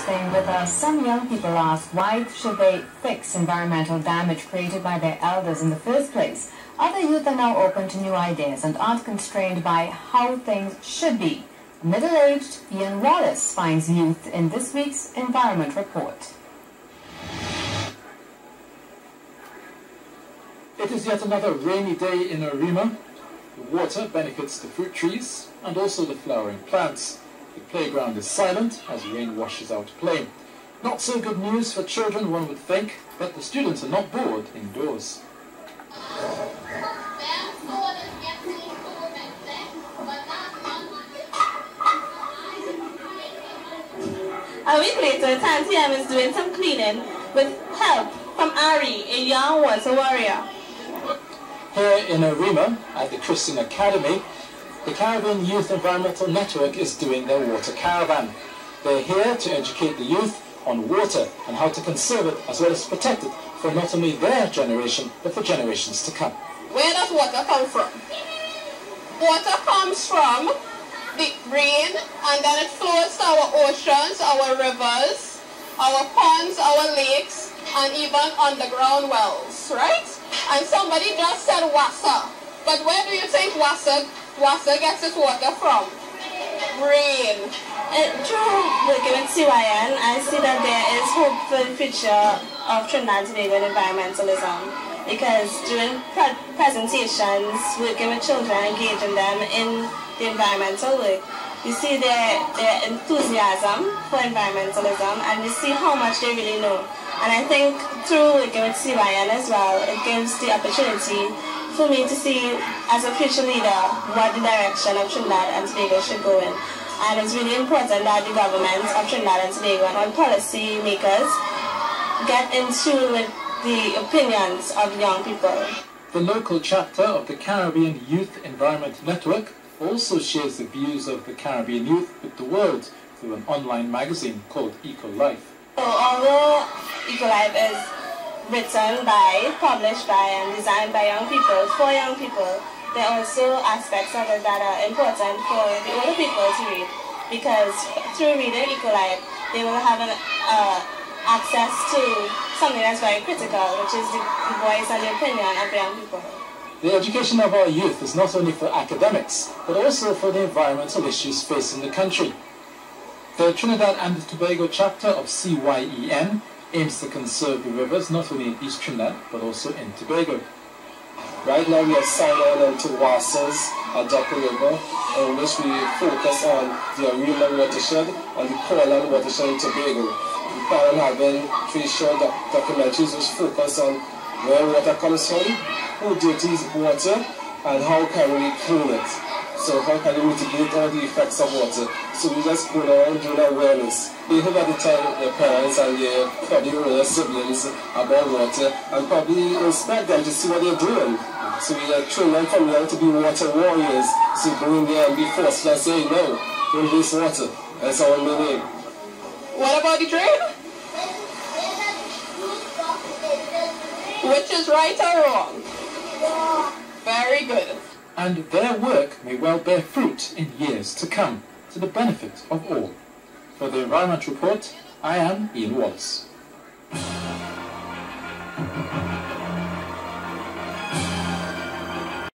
staying with us, some young people ask why should they fix environmental damage created by their elders in the first place. Other youth are now open to new ideas and aren't constrained by how things should be. Middle-aged Ian Wallace finds youth in this week's Environment Report. It is yet another rainy day in Arima. The water benefits the fruit trees and also the flowering plants. The playground is silent as rain washes out play. Not so good news for children, one would think, but the students are not bored indoors. A week later, Tanti M is doing some cleaning with help from Ari, a young water warrior. Here in Arima, at the Christian Academy, the Caravan Youth Environmental Network is doing their water caravan. They're here to educate the youth on water and how to conserve it as well as protect it for not only their generation, but for generations to come. Where does water come from? Water comes from the rain, and then it flows to our oceans, our rivers, our ponds, our lakes, and even underground wells, right? And somebody just said water. But where do you think water gets its water from? Rain. Through working with CYEN, I see that there is hope for the future of Trinidad and Tobago environmentalism, because during presentations, working with children, engaging them in the environmental work, you see their enthusiasm for environmentalism, and you see how much they really know. And I think through working with CYEN as well, it gives the opportunity for me to see, as a future leader, what the direction of Trinidad and Tobago should go in. And it's really important that the government of Trinidad and Tobago and all policy makers get in tune with the opinions of young people. The local chapter of the Caribbean Youth Environment Network also shares the views of the Caribbean youth with the world through an online magazine called ECOLife. So although ECOLife is written by, published by, and designed by young people, for young people, there are also aspects of it that are important for the older people to read, because through reading ECOLife, they will have an access to something that's very critical, which is the voice and the opinion of young people. The education of our youth is not only for academics, but also for the environmental issues facing the country. The Trinidad and Tobago chapter of CYEN aims to conserve the rivers not only in East Trinidad, but also in Tobago. Right now we are signed on to WASA's Adapa River, in which we focus on the Arima watershed and the Coral watershed in Tobago. We plan on having 3 short documentaries which focus on where water comes from, who dirties water, and how can we clean it. So how can we mitigate all the effects of water? So we just go around doing awareness. We hope at the time their parents and their probably older siblings about water, and probably inspect them to see what they're doing. So we train them from young to be water warriors. So go in there and be forced and say, no, don't waste water. That's our main aim. What about the drain? Which is right or wrong? Very good. And their work may well bear fruit in years to come, to the benefit of all. For the Environment Report, I am Ian Wallace.